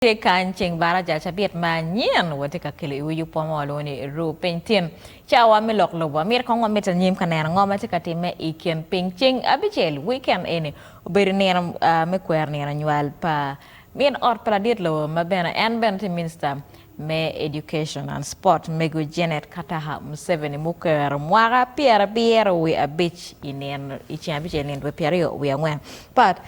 Kan ceng bara ja cabit manyen wote ka kele uyu pomo lo ni ru pentin chawa mi lok lo wa mir ko ngom metan yim kana ngom ati ka time iken penching abichel weekend ene obere ne me kwer ne nywal pa min or pradit lo mabena en ben minister me education and sport mego Janet Kataha Museveni muker mwara piera we a beach inen ichi abichel ne we piera we angwen but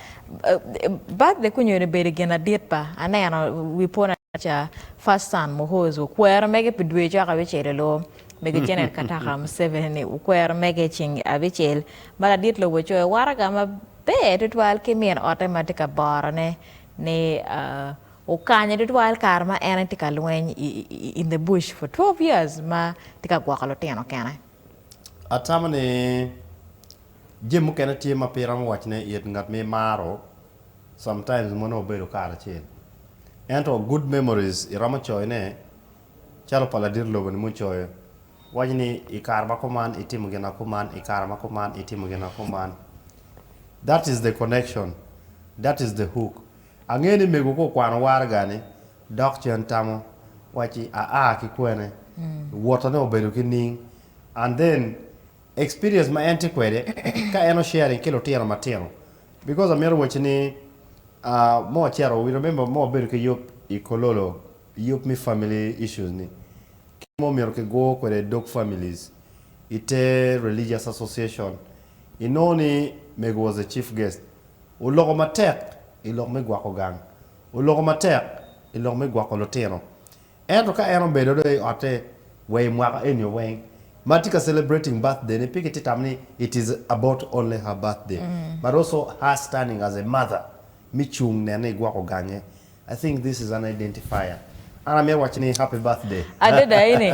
the kunyo ne bere gena dit pa anena we pona cha first son mohozo kwero mege pidwe cha ka wechele lo mege Janet Kataha Museveni kwero mege ching abichel mala dit lo wecho waraga ma be tutwal kimien automatica bar ne o kanya tutwal karma anatika lwen in the bush for 12 years ma tika gwakalo teno kana atamane jemu kena tie mapira mwachne yet ngat me maro sometimes mono obedo kala chen ento good memories irama choyne chalo paladir lobo ni muchoyo wajni ikarma kuman itimu gena kuman ikarma kuman itimu gena kuman. That is the connection, that is the hook. Angeni mego ko kwano waraga ni dok chen tamo wachi ki kwene water ne obedo kining and then experience my antiquated ka eno sharing kilo tiano matino because amero wachini more chero we remember more obedo ke yop ikololo yop mi family issues ni mo mero ke go kwere dog families ite religious association inoni mego was the chief guest ulogo matek ilog me gwako gang ulogo matek ilog me gwako loteno ento ka eno bedo do ate way mwaka enyo way matika celebrating birthday ne piketi tamni it is about only her birthday but also her standing as a mother michung ne gwako ganye. I think this is an identifier. Ana me watching happy birthday. Adeda ini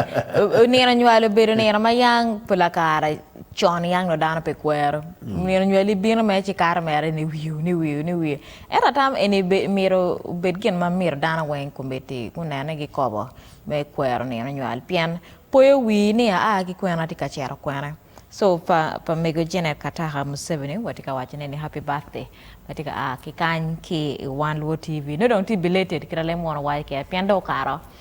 nina nywal bedo nina mayang pulakara chon yang no dana pe kwero nina nywali bino me chikara mere ni wiu era tam eni miro bedgen ma mir dana wen kumbeti kunana gi kobo me kwero nina nywal pian poyo wi ni ki kwena tika chero kwena so pa mego Janet Kataha Museveni watika watching ni happy birthday watika ki kan ki one low TV no don't be belated kira le mo wa ke pian do karo